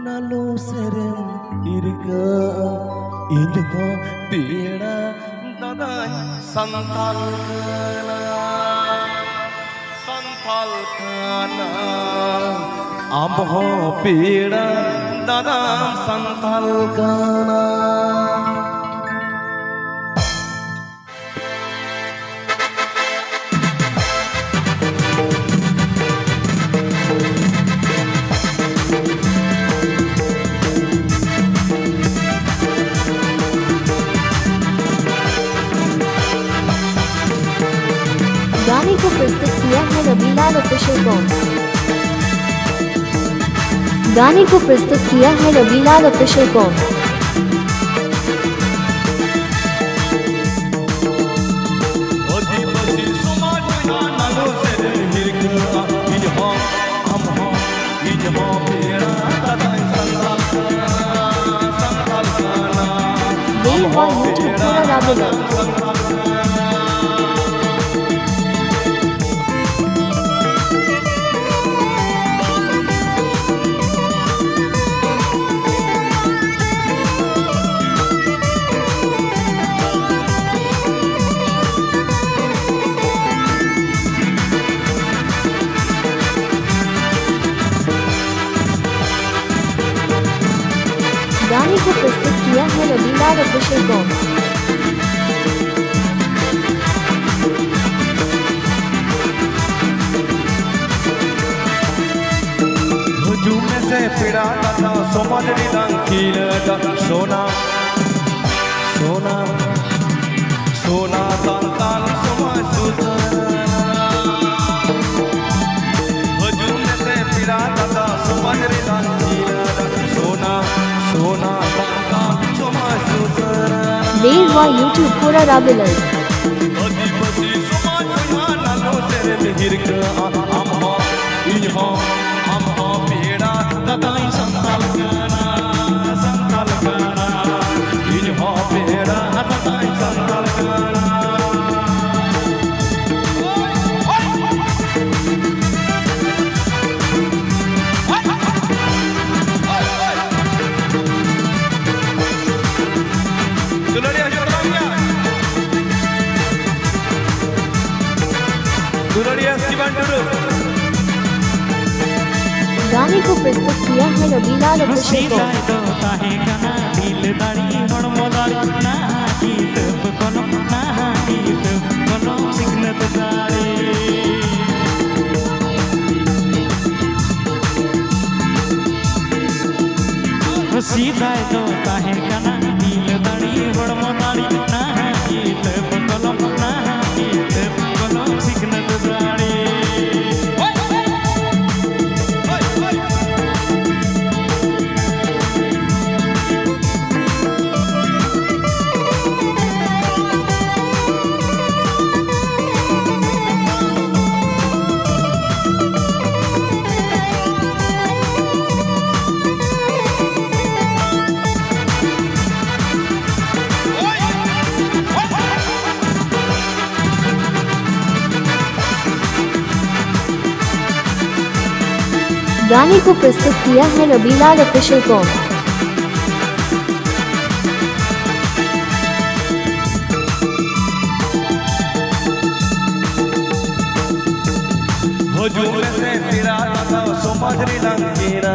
nalu seren irga inho pira dadai santal kana amho pira dadam santal kana. गाने को प्रस्तुत किया है रबीलाल ऑफिशियल कॉम। गाने को प्रस्तुत किया है रबीलाल ऑफिशियल कॉम। यूट्यूब पूरा राबेला। गाने को प्रस्तुत किया है रबीलाल ऑफिशियल कॉम। हुजूम से पिड़ा था समझ रंगील सोना सोना सोना संतान समाज हुजूम से पिड़ा था समझ रंगील सोना सोना संतान समाज देवा यूट्यूब पूरा राबेला। आदिवासी समाज नालो तेरे हिरक आम्हा इन्हा आम्हा पेड़ा दादाई संताल गाना इन्हा पेड़ा दादाई संताल गाना। गाने को प्रस्तुत किया है रबीलाल ऑफिशियल कॉम। सीधा तो काहे कना दिल दाड़ी बड़मो दाड़ी ना गीत कलम ना गीत कलम सिकनत दाड़ी। गाने को प्रस्तुत किया है रबीलाल ऑफिशियल कॉम। हुजूम से पिड़ा था समझ रंगील